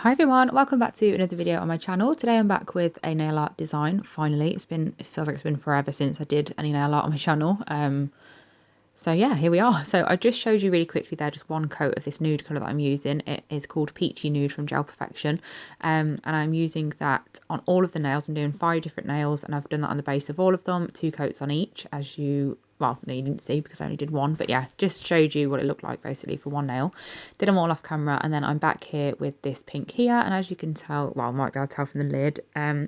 Hi everyone, welcome back to another video on my channel. Today I'm back with a nail art design. Finally, it feels like it's been forever since I did any nail art on my channel. So yeah, here we are. So I just showed you really quickly there just one coat of this nude colour that I'm using. It is called Peachy Nude from Gel Perfection. And I'm using that on all of the nails. I'm doing 5 different nails and I've done that on the base of all of them, 2 coats on each, as you, well, no, you didn't see because I only did one, but yeah, just showed you what it looked like basically for one nail. Did them all off camera, and then I'm back here with this pink here, and as you can tell, well, I might be able to tell from the lid,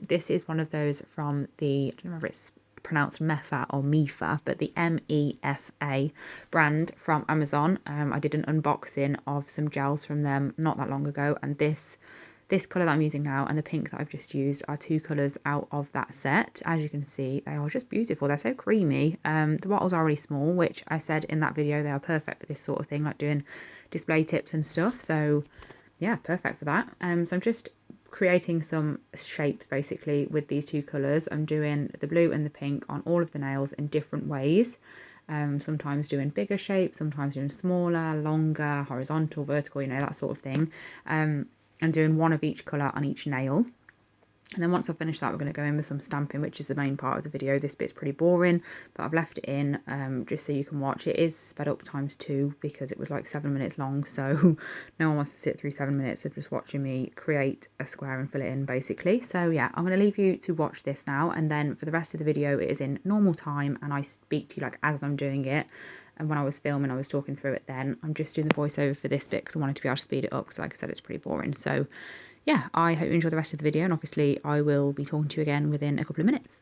this is one of those from the, I don't know if it's pronounced MEFA or MEFA, but the MEFA brand from Amazon. I did an unboxing of some gels from them not that long ago, and this colour that I'm using now and the pink that I've just used are 2 colours out of that set. As you can see, they are just beautiful. They're so creamy. The bottles are really small, which I said in that video, they are perfect for this sort of thing, like doing display tips and stuff. So yeah, perfect for that. So I'm just creating some shapes basically with these 2 colours. I'm doing the blue and the pink on all of the nails in different ways. Sometimes doing bigger shapes, sometimes doing smaller, longer, horizontal, vertical, you know, that sort of thing. I'm doing one of each colour on each nail. And then once I've finished that, we're going to go in with some stamping, which is the main part of the video. This bit's pretty boring, but I've left it in just so you can watch. It is sped up ×2 because it was like 7 minutes long, so no one wants to sit through 7 minutes of just watching me create a square and fill it in, basically. So yeah, I'm going to leave you to watch this now, and then for the rest of the video, it is in normal time, and I speak to you like as I'm doing it. And when I was filming, I was talking through it then. I'm just doing the voiceover for this bit because I wanted to be able to speed it up because, like I said, it's pretty boring. So yeah, I hope you enjoy the rest of the video, and obviously I will be talking to you again within a couple of minutes.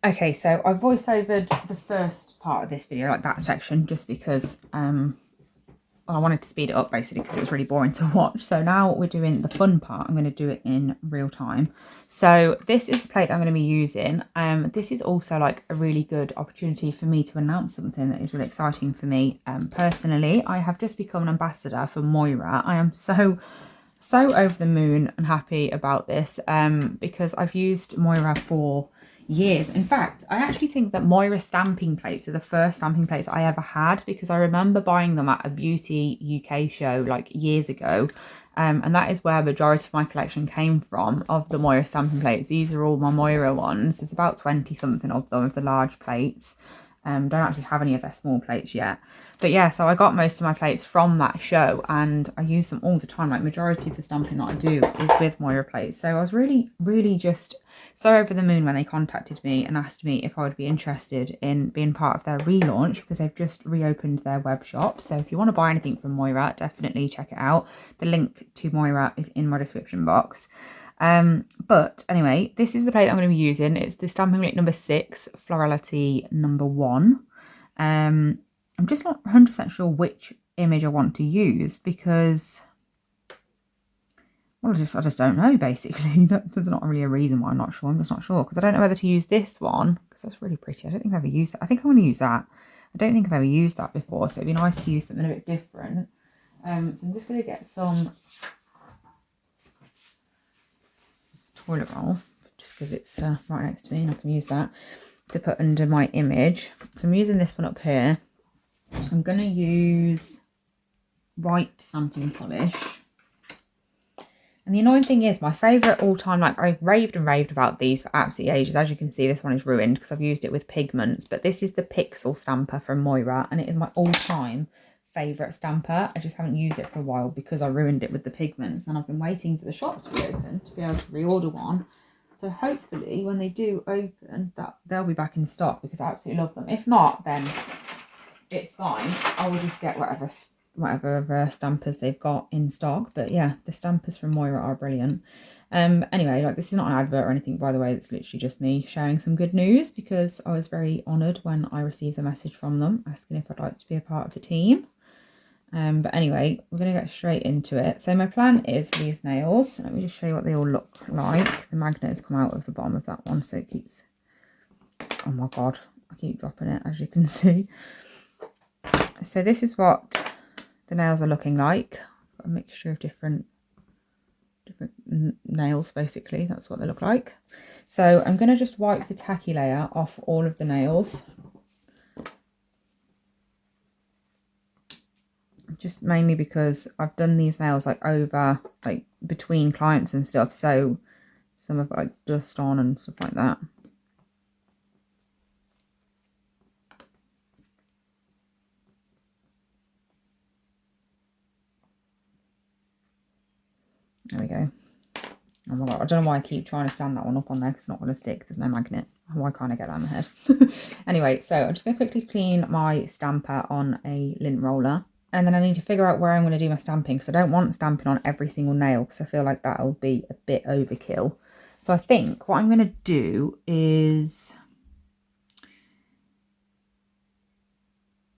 Okay, so I voice overed the first part of this video, like that section, just because well, I wanted to speed it up basically because it was really boring to watch. So now we're doing the fun part. I'm going to do it in real time. So this is the plate I'm going to be using. This is also like a really good opportunity for me to announce something that is really exciting for me. Personally, I have just become an ambassador for Moyra. I am so over the moon and happy about this because I've used Moyra for years. In fact, I actually think that Moyra stamping plates were the first stamping plates I ever had, because I remember buying them at a beauty UK show like years ago, and that is where a majority of my collection came from, of the Moyra stamping plates. These are all my Moyra ones. There's about 20 something of them, of the large plates. Don't actually have any of their small plates yet. But yeah, so I got most of my plates from that show and I use them all the time. Like majority of the stamping that I do is with Moyra plates. So I was really just so over the moon when they contacted me and asked me if I would be interested in being part of their relaunch, because they've just reopened their web shop. So if you want to buy anything from Moyra, definitely check it out. The link to Moyra is in my description box. But anyway, this is the plate I'm going to be using. It's the stamping plate number 6, Florality number 1. I'm just not 100% sure which image I want to use because, well, I just don't know, basically. There's not really a reason why I'm not sure. I'm just not sure because I don't know whether to use this one because that's really pretty. I don't think I've ever used that. I think I'm going to use that. I don't think I've ever used that before, so it'd be nice to use something a bit different. So I'm just going to get some toilet roll just because it's right next to me and I can use that to put under my image. So I'm using this one up here. I'm going to use white stamping polish. And the annoying thing is, my favourite all-time, like I've raved and raved about these for absolutely ages. As you can see, this one is ruined because I've used it with pigments. But this is the Pixel stamper from Moyra, and it is my all-time favourite stamper. I just haven't used it for a while because I ruined it with the pigments. And I've been waiting for the shop to reopen to be able to reorder one. So hopefully when they do open, that they'll be back in stock because I absolutely love them. If not, then it's fine. I will just get whatever stampers they've got in stock. But yeah, the stampers from Moyra are brilliant. Anyway, like this is not an advert or anything, by the way. It's literally just me sharing some good news because I was very honoured when I received a message from them asking if I'd like to be a part of the team. But anyway, we're going to get straight into it. So my plan is for these nails. Let me just show you what they all look like. The magnet has come out of the bottom of that one, so it keeps, oh my god, I keep dropping it, as you can see. So this is what the nails are looking like. A mixture of different nails, basically. That's what they look like. So I'm going to just wipe the tacky layer off all of the nails. Just mainly because I've done these nails like over, like between clients and stuff. So some have like dust on and stuff like that. There we go. Oh my god, I don't know why I keep trying to stand that one up on there because it's not going to stick. There's no magnet. Why can't I get that in my head? Anyway, so I'm just going to quickly clean my stamper on a lint roller. And then I need to figure out where I'm going to do my stamping because I don't want stamping on every single nail because I feel like that'll be a bit overkill. So I think what I'm going to do is,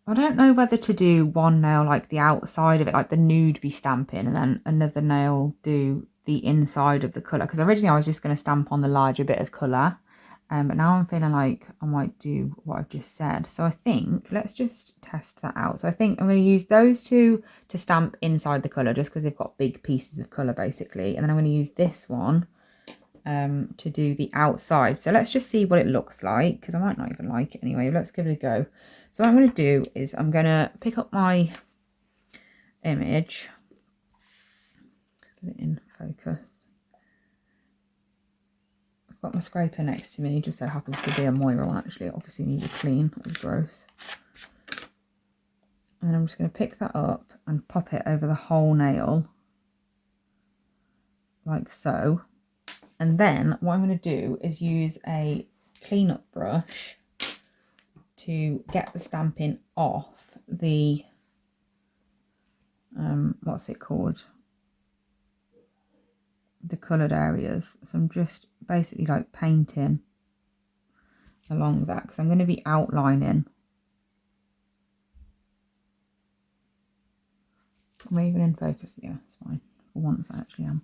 I don't know whether to do one nail like the outside of it, like the nude be stamping, and then another nail do the inside of the colour. Because originally I was just going to stamp on the larger bit of colour. But now I'm feeling like I might do what I've just said. So I think, let's just test that out. So I think I'm going to use those two to stamp inside the colour just because they've got big pieces of colour basically. And then I'm going to use this one to do the outside. So let's just see what it looks like because I might not even like it anyway. Let's give it a go. So what I'm going to do is I'm going to pick up my image. Let's get it in focus. I've got my scraper next to me, just so happens to be a Moyra one actually. It obviously needs a clean, that was gross. And then I'm just going to pick that up and pop it over the whole nail, like so. And then what I'm going to do is use a cleanup brush to get the stamping off the, what's it called? The coloured areas. So I'm just basically like painting along that because I'm going to be outlining. Am I even in focus? Yeah, it's fine. For once I actually am.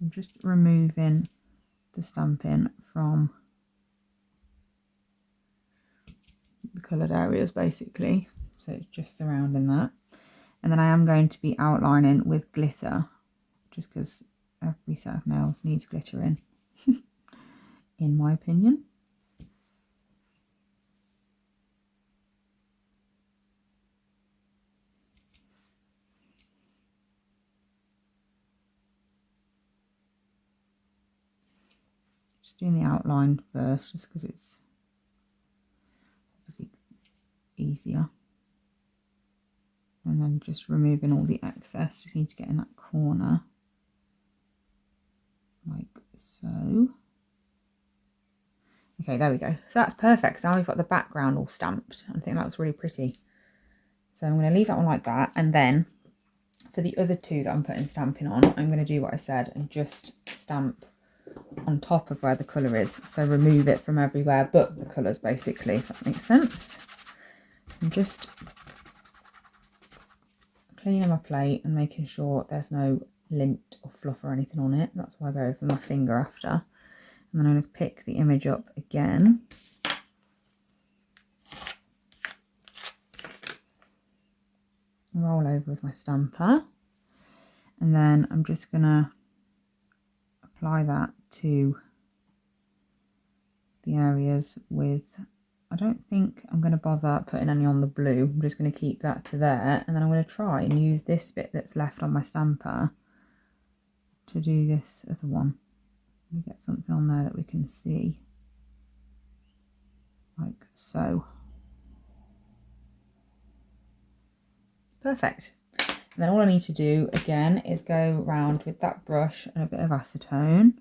I'm just removing the stamping from the coloured areas basically. So it's just surrounding that. And then I am going to be outlining with glitter, just because every set of nails needs glitter in my opinion. Just doing the outline first, just because it's obviously easier. And then just removing all the excess, just need to get in that corner, like so. Okay, there we go. So that's perfect. Now we've got the background all stamped. I think that looks really pretty. So I'm going to leave that one like that. And then for the other two that I'm putting stamping on, I'm going to do what I said and just stamp on top of where the colour is. So remove it from everywhere but the colours basically, if that makes sense. I'm just cleaning my plate and making sure there's no lint or fluff or anything on it. That's why I go over my finger after. And then I'm going to pick the image up again. Roll over with my stamper. And then I'm just going to apply that to the areas with, I don't think I'm going to bother putting any on the blue. I'm just going to keep that to there. And then I'm going to try and use this bit that's left on my stamper to do this other one. We get something on there that we can see, like so. Perfect. And then all I need to do again is go round with that brush and a bit of acetone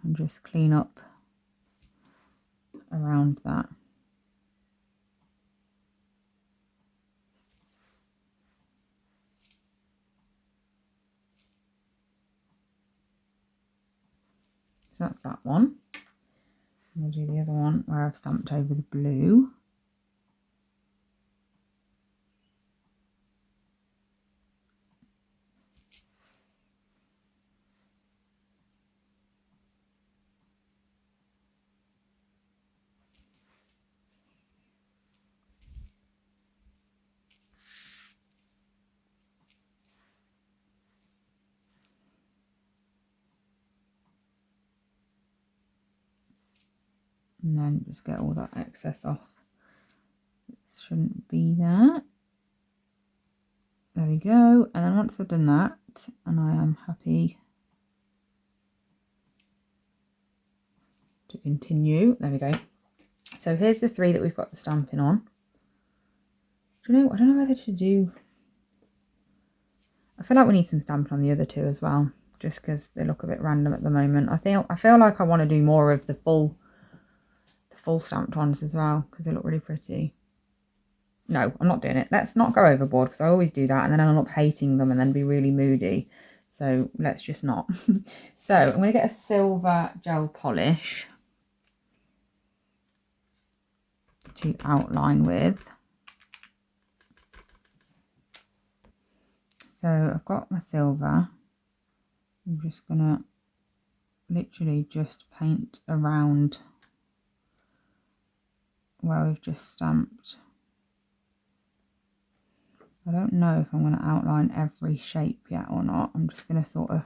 and just clean up around that. So that's that one. We'll do the other one where I've stamped over the blue. And then just get all that excess off. It shouldn't be there. There we go. And then once I've done that, and I am happy to continue. There we go. So here's the three that we've got the stamping on. I don't know whether to do. I feel like we need some stamping on the other two as well, just because they look a bit random at the moment. I feel like I want to do more of the full stamped ones as well, because they look really pretty. No, I'm not doing it. Let's not go overboard, because I always do that and then I'll end up hating them and then be really moody. So let's just not. So I'm going to get a silver gel polish to outline with. So I've got my silver. I'm just going to literally just paint around where we've just stamped. I don't know if I'm going to outline every shape yet or not. I'm just going to sort of,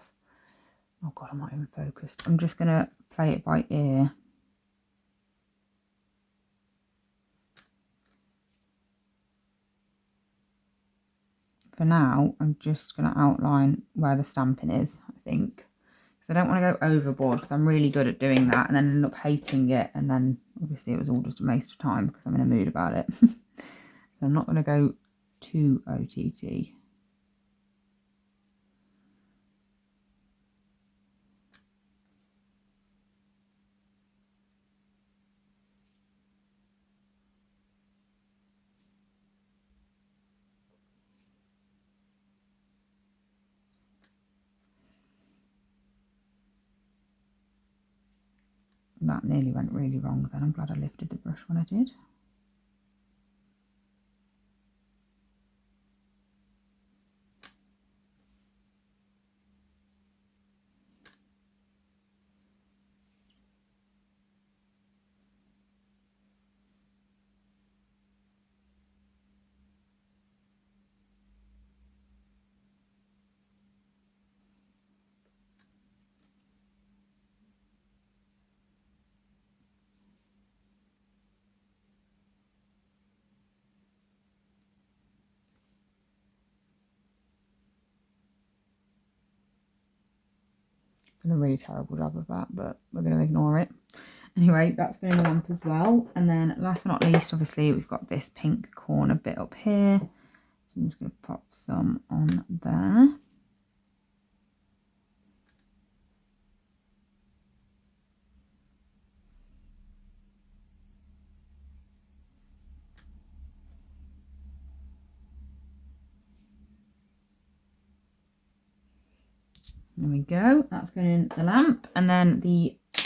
oh god, I'm not even focused. I'm just going to play it by ear. For now, I'm just going to outline where the stamping is, I think. Because I don't want to go overboard, because I'm really good at doing that and then end up hating it. And then obviously it was all just a waste of time because I'm in a mood about it. So I'm not going to go too OTT. That nearly went really wrong then. I'm glad I lifted the brush when I did. Done a really terrible job of that, but we're going to ignore it. Anyway, that's going in the lamp as well. And then last but not least, obviously, we've got this pink corner bit up here. So I'm just going to pop some on there. There we go, that's going in the lamp. And then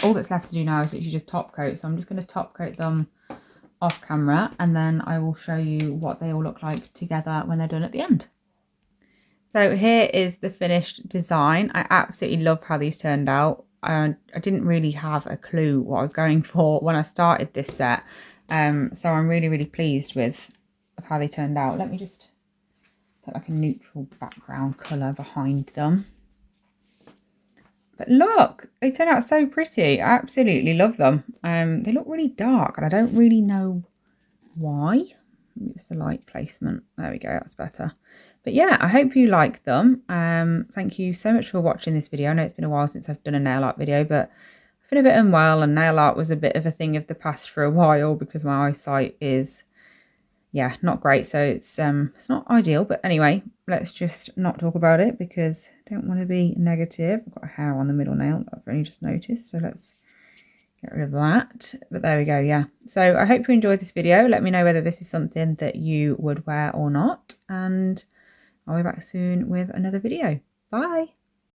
all that's left to do now is literally just top coat. So I'm just going to top coat them off camera, and then I will show you what they all look like together when they're done at the end. So here is the finished design. I absolutely love how these turned out. I didn't really have a clue what I was going for when I started this set. So I'm really, really pleased with how they turned out. Let me just put like a neutral background colour behind them. But look, they turn out so pretty. I absolutely love them. They look really dark and I don't really know why. Maybe it's the light placement. There we go, that's better. But yeah, I hope you like them. Thank you so much for watching this video. I know it's been a while since I've done a nail art video, but I've been a bit unwell and nail art was a bit of a thing of the past for a while because my eyesight is, yeah, not great. So it's not ideal. But anyway, let's just not talk about it because I don't want to be negative. I've got a hair on the middle nail that I've only just noticed. So let's get rid of that. But there we go, yeah. So I hope you enjoyed this video. Let me know whether this is something that you would wear or not. And I'll be back soon with another video. Bye.